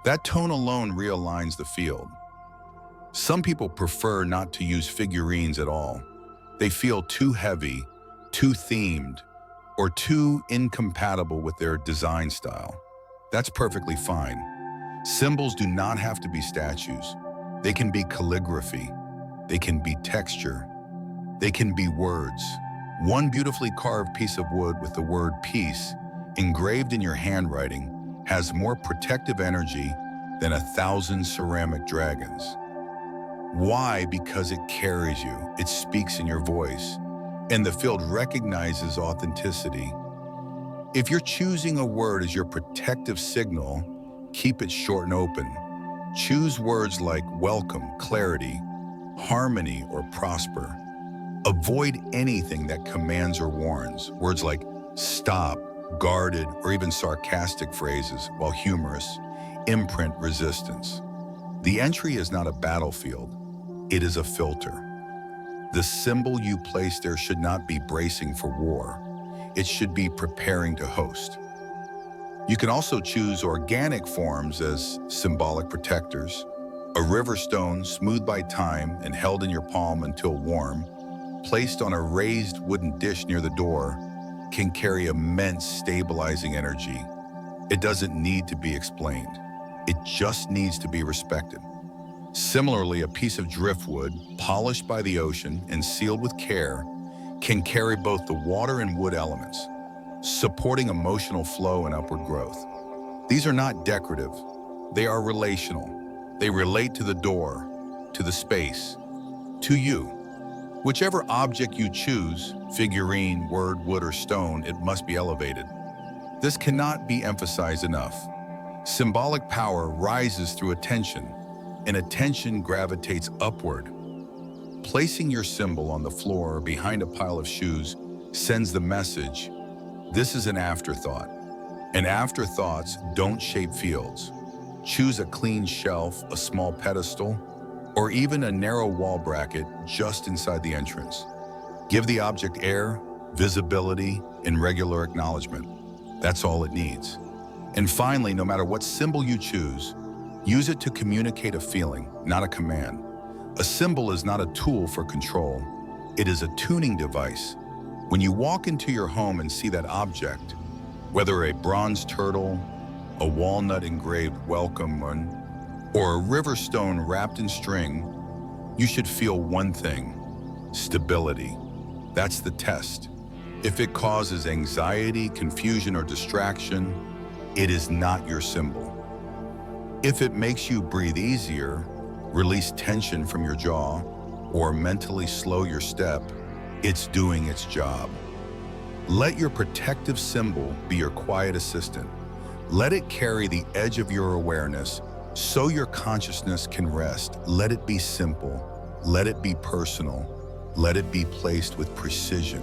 That tone alone realigns the field. Some people prefer not to use figurines at all. They feel too heavy, too themed, or too incompatible with their design style. That's perfectly fine. Symbols do not have to be statues. They can be calligraphy. They can be texture. They can be words. One beautifully carved piece of wood with the word peace engraved in your handwriting has more protective energy than 1,000 ceramic dragons. Why? Because it carries you, it speaks in your voice, and the field recognizes authenticity. If you're choosing a word as your protective signal, keep it short and open. Choose words like welcome, clarity, harmony, or prosper. Avoid anything that commands or warns. Words like stop, guarded, or even sarcastic phrases, while humorous, imprint resistance. The entry is not a battlefield. It is a filter. The symbol you place there should not be bracing for war. It should be preparing to host. You can also choose organic forms as symbolic protectors. A river stone smoothed by time and held in your palm until warm, placed on a raised wooden dish near the door, can carry immense stabilizing energy. It doesn't need to be explained. It just needs to be respected. Similarly, a piece of driftwood, polished by the ocean and sealed with care, can carry both the water and wood elements, supporting emotional flow and upward growth. These are not decorative. They are relational. They relate to the door, to the space, to you. Whichever object you choose, figurine, word, wood, or stone, it must be elevated. This cannot be emphasized enough. Symbolic power rises through attention, and attention gravitates upward. Placing your symbol on the floor or behind a pile of shoes sends the message, this is an afterthought. And afterthoughts don't shape fields. Choose a clean shelf, a small pedestal, or even a narrow wall bracket just inside the entrance. Give the object air, visibility, and regular acknowledgement. That's all it needs. And finally, no matter what symbol you choose, use it to communicate a feeling, not a command. A symbol is not a tool for control. It is a tuning device. When you walk into your home and see that object, whether a bronze turtle, a walnut engraved welcome one, or a river stone wrapped in string, you should feel one thing: stability. That's the test. If it causes anxiety, confusion, or distraction, it is not your symbol. If it makes you breathe easier, release tension from your jaw, or mentally slow your step, it's doing its job. Let your protective symbol be your quiet assistant. Let it carry the edge of your awareness so your consciousness can rest. Let it be simple. Let it be personal. Let it be placed with precision.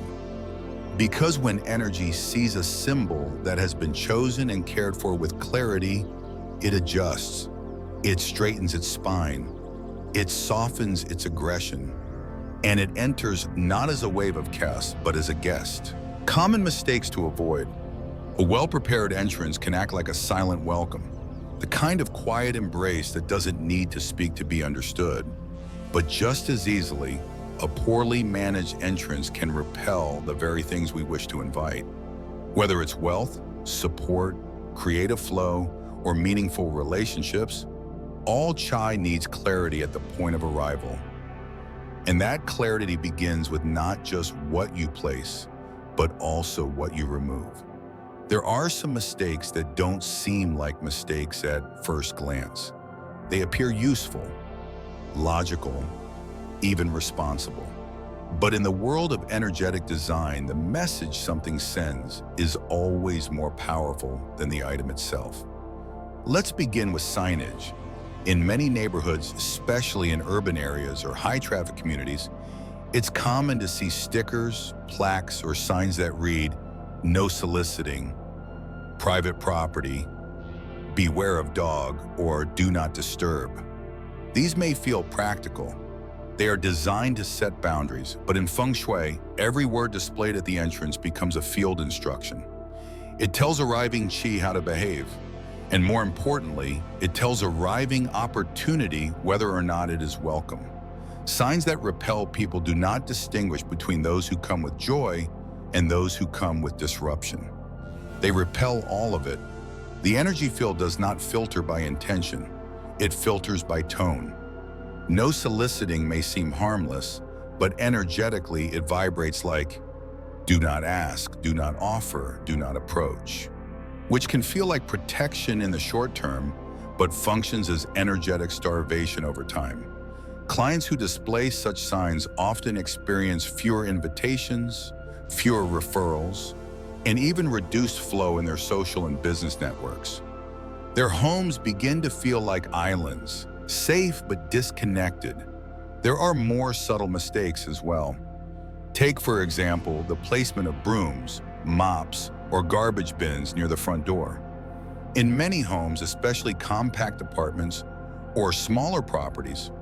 Because when energy sees a symbol that has been chosen and cared for with clarity, it adjusts. It straightens its spine. It softens its aggression. And it enters not as a wave of chaos, but as a guest. Common mistakes to avoid. A well-prepared entrance can act like a silent welcome, the kind of quiet embrace that doesn't need to speak to be understood. But just as easily, A poorly managed entrance can repel the very things we wish to invite. Whether it's wealth, support, creative flow, or meaningful relationships, all chai needs clarity at the point of arrival. And that clarity begins with not just what you place, but also what you remove. There are some mistakes that don't seem like mistakes at first glance. They appear useful, logical, even responsible. But in the world of energetic design, the message something sends is always more powerful than the item itself. Let's begin with signage. In many neighborhoods, especially in urban areas or high-traffic communities, it's common to see stickers, plaques, or signs that read, "No soliciting," "Private property," "Beware of dog," or "Do not disturb." These may feel practical. They are designed to set boundaries, but in Feng Shui, every word displayed at the entrance becomes a field instruction. It tells arriving qi how to behave, and more importantly, it tells arriving opportunity whether or not it is welcome. Signs that repel people do not distinguish between those who come with joy and those who come with disruption. They repel all of it. The energy field does not filter by intention. It filters by tone. No soliciting may seem harmless, but energetically it vibrates like, "Do not ask, do not offer, do not approach," which can feel like protection in the short term, but functions as energetic starvation over time. Clients who display such signs often experience fewer invitations, fewer referrals, and even reduced flow in their social and business networks. Their homes begin to feel like islands, safe but disconnected. There are more subtle mistakes as well. Take, for example, the placement of brooms, mops, or garbage bins near the front door. In many homes, especially compact apartments or smaller properties,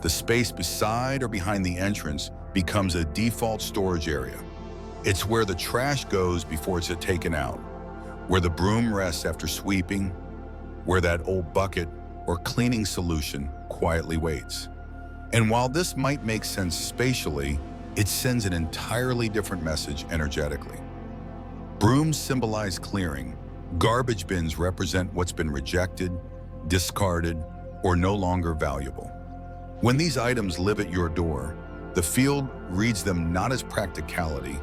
the space beside or behind the entrance becomes a default storage area. It's where the trash goes before it's taken out, where the broom rests after sweeping, where that old bucket or cleaning solution quietly waits. And while this might make sense spatially, it sends an entirely different message energetically. Brooms symbolize clearing. Garbage bins represent what's been rejected, discarded, or no longer valuable. When these items live at your door, the field reads them not as practicality,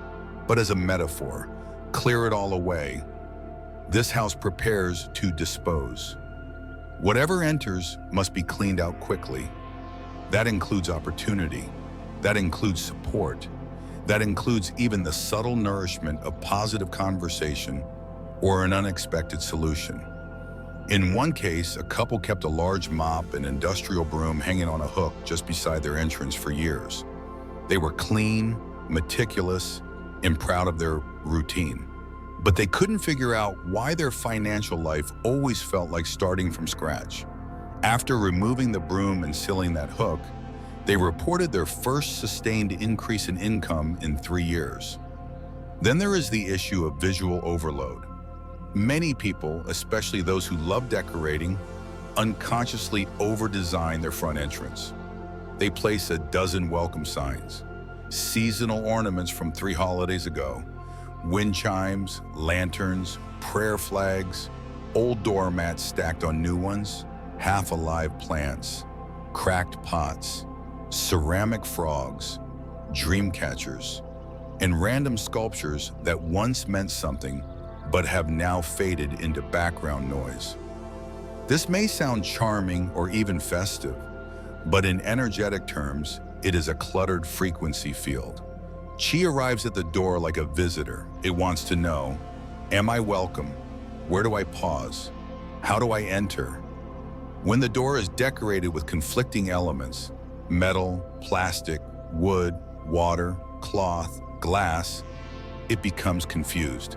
but as a metaphor. Clear it all away. This house prepares to dispose. Whatever enters must be cleaned out quickly. That includes opportunity. That includes support. That includes even the subtle nourishment of positive conversation or an unexpected solution. In one case, a couple kept a large mop and industrial broom hanging on a hook just beside their entrance for years. They were clean, meticulous, and proud of their routine. But they couldn't figure out why their financial life always felt like starting from scratch. After removing the broom and sealing that hook, they reported their first sustained increase in income in 3 years. Then there is the issue of visual overload. Many people, especially those who love decorating, unconsciously over-design their front entrance. They place a dozen welcome signs, seasonal ornaments from 3 holidays ago, wind chimes, lanterns, prayer flags, old doormats stacked on new ones, half-alive plants, cracked pots, ceramic frogs, dream catchers, and random sculptures that once meant something but have now faded into background noise. This may sound charming or even festive, but in energetic terms, it is a cluttered frequency field. Qi arrives at the door like a visitor. It wants to know, am I welcome? Where do I pause? How do I enter? When the door is decorated with conflicting elements, metal, plastic, wood, water, cloth, glass, it becomes confused.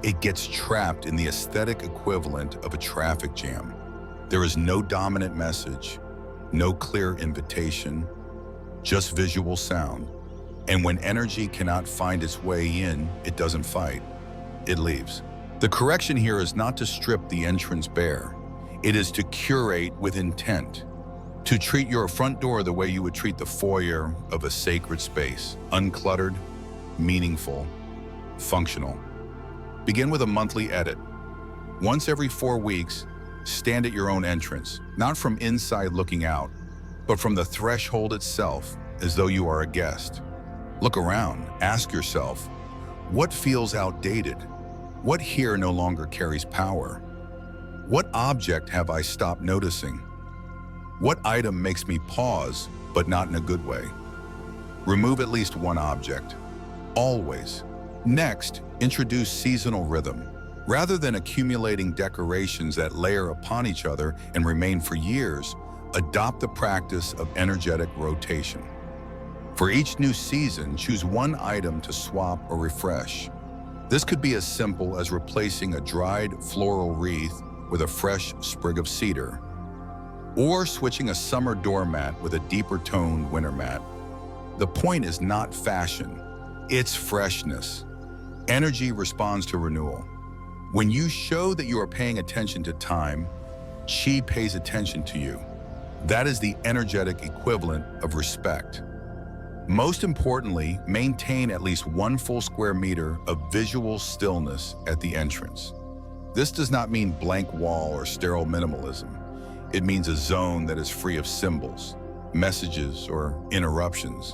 It gets trapped in the aesthetic equivalent of a traffic jam. There is no dominant message, no clear invitation, just visual sound. And when energy cannot find its way in, it doesn't fight, it leaves. The correction here is not to strip the entrance bare. It is to curate with intent, To treat your front door the way you would treat the foyer of a sacred space, uncluttered, meaningful, functional. Begin with a monthly edit. Once every 4 weeks, stand at your own entrance, not from inside looking out, but from the threshold itself, as though you are a guest. Look around, ask yourself, what feels outdated? What here no longer carries power? What object have I stopped noticing? What item makes me pause, but not in a good way? Remove at least one object. Always. Next, introduce seasonal rhythm. Rather than accumulating decorations that layer upon each other and remain for years, adopt the practice of energetic rotation. For each new season, choose one item to swap or refresh. This could be as simple as replacing a dried floral wreath with a fresh sprig of cedar, or switching a summer doormat with a deeper toned winter mat. The point is not fashion, it's freshness. Energy responds to renewal. When you show that you are paying attention to time, Qi pays attention to you. That is the energetic equivalent of respect. Most importantly, maintain at least 1 full square meter of visual stillness at the entrance. This does not mean blank wall or sterile minimalism. It means a zone that is free of symbols, messages, or interruptions.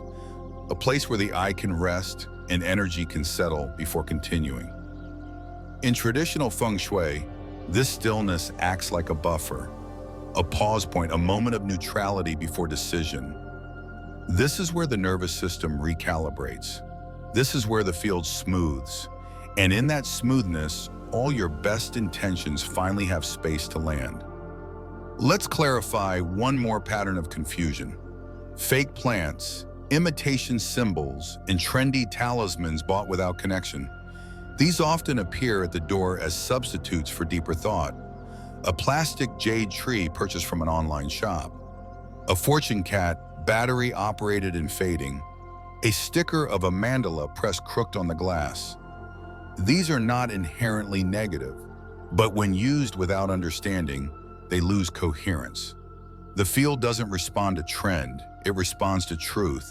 A place where the eye can rest and energy can settle before continuing. In traditional Feng Shui, this stillness acts like a buffer, a pause point, a moment of neutrality before decision. This is where the nervous system recalibrates. This is where the field smooths. And in that smoothness, all your best intentions finally have space to land. Let's clarify one more pattern of confusion. Fake plants, imitation symbols, and trendy talismans bought without connection. These often appear at the door as substitutes for deeper thought. A plastic jade tree purchased from an online shop. A fortune cat, battery operated and fading. A sticker of a mandala pressed crooked on the glass. These are not inherently negative, but when used without understanding, they lose coherence. The field doesn't respond to trend, it responds to truth.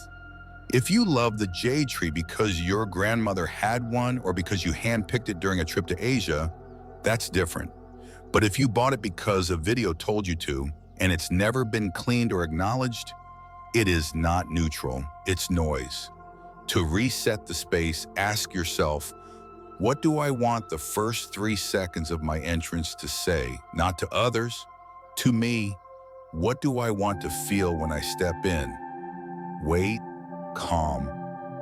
If you love the jade tree because your grandmother had one or because you handpicked it during a trip to Asia, that's different. But if you bought it because a video told you to, and it's never been cleaned or acknowledged, it is not neutral, it's noise. To reset the space, ask yourself, what do I want the first 3 seconds of my entrance to say? Not to others, to me. What do I want to feel when I step in? Wait, calm,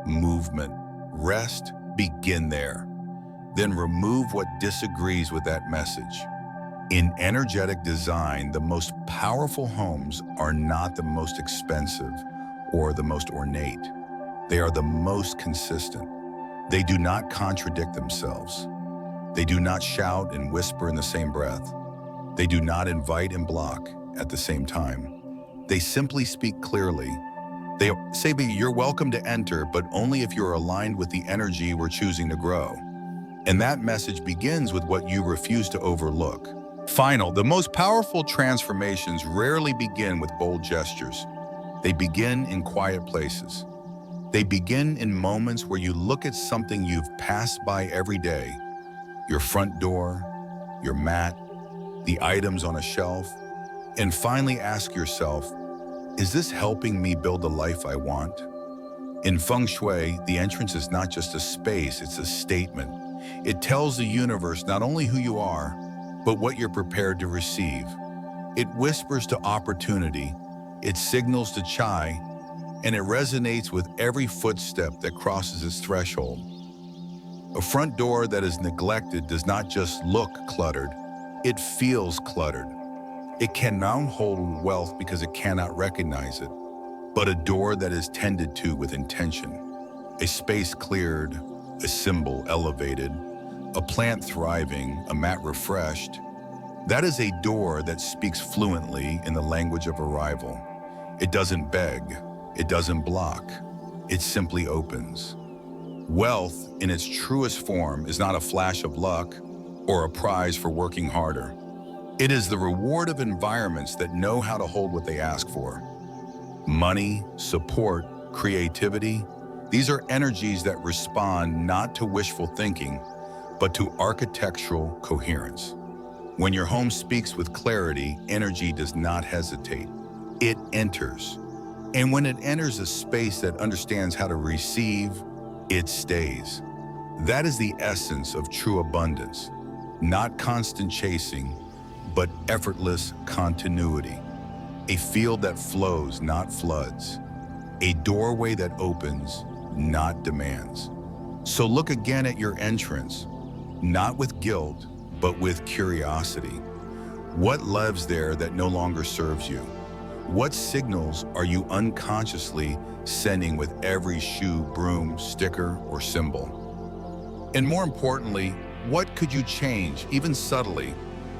movement, rest, begin there. Then remove what disagrees with that message. In energetic design, the most powerful homes are not the most expensive or the most ornate. They are the most consistent. They do not contradict themselves. They do not shout and whisper in the same breath. They do not invite and block at the same time. They simply speak clearly. They say, you're welcome to enter, but only if you're aligned with the energy we're choosing to grow. And that message begins with what you refuse to overlook. The most powerful transformations rarely begin with bold gestures. They begin in quiet places. They begin in moments where you look at something you've passed by every day, your front door, your mat, the items on a shelf, and finally ask yourself, is this helping me build the life I want? In Feng Shui, the entrance is not just a space, it's a statement. It tells the universe not only who you are, but what you're prepared to receive. It whispers to opportunity, it signals to chai, and it resonates with every footstep that crosses its threshold. A front door that is neglected does not just look cluttered, it feels cluttered. It cannot hold wealth because it cannot recognize it, but a door that is tended to with intention. A space cleared, a symbol elevated, a plant thriving, a mat refreshed. That is a door that speaks fluently in the language of arrival. It doesn't beg, it doesn't block, it simply opens. Wealth, in its truest form, is not a flash of luck or a prize for working harder. It is the reward of environments that know how to hold what they ask for. Money, support, creativity, these are energies that respond not to wishful thinking, but to architectural coherence. When your home speaks with clarity, energy does not hesitate. It enters. And when it enters a space that understands how to receive, it stays. That is the essence of true abundance. Not constant chasing, but effortless continuity. A field that flows, not floods. A doorway that opens, not demands. So look again at your entrance, not with guilt, but with curiosity. What lives there that no longer serves you? What signals are you unconsciously sending with every shoe, broom, sticker, or symbol? And more importantly, what could you change, even subtly,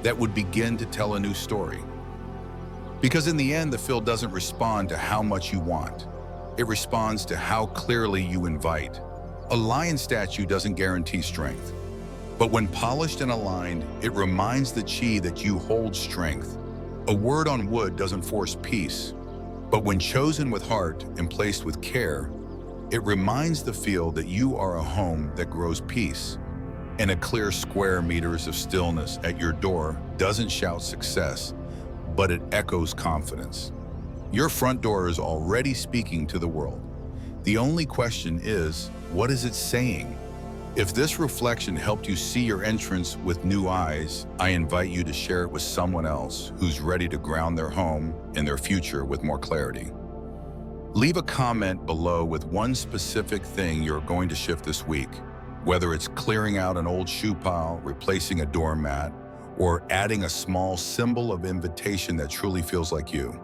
that would begin to tell a new story? Because in the end, the field doesn't respond to how much you want. It responds to how clearly you invite. A lion statue doesn't guarantee strength, but when polished and aligned, it reminds the chi that you hold strength. A word on wood doesn't force peace, but when chosen with heart and placed with care, it reminds the field that you are a home that grows peace. And a clear square meters of stillness at your door doesn't shout success, but it echoes confidence. Your front door is already speaking to the world. The only question is, what is it saying? If this reflection helped you see your entrance with new eyes, I invite you to share it with someone else who's ready to ground their home and their future with more clarity. Leave a comment below with one specific thing you're going to shift this week, whether it's clearing out an old shoe pile, replacing a doormat, or adding a small symbol of invitation that truly feels like you.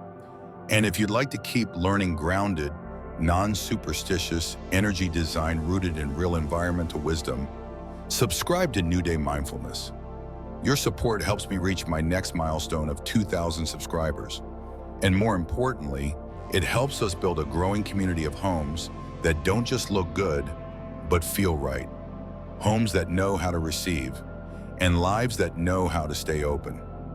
And if you'd like to keep learning grounded, non-superstitious energy design rooted in real environmental wisdom, subscribe to New Day Mindfulness. Your support helps me reach my next milestone of 2,000 subscribers. And more importantly, it helps us build a growing community of homes that don't just look good, but feel right. Homes that know how to receive, and lives that know how to stay open.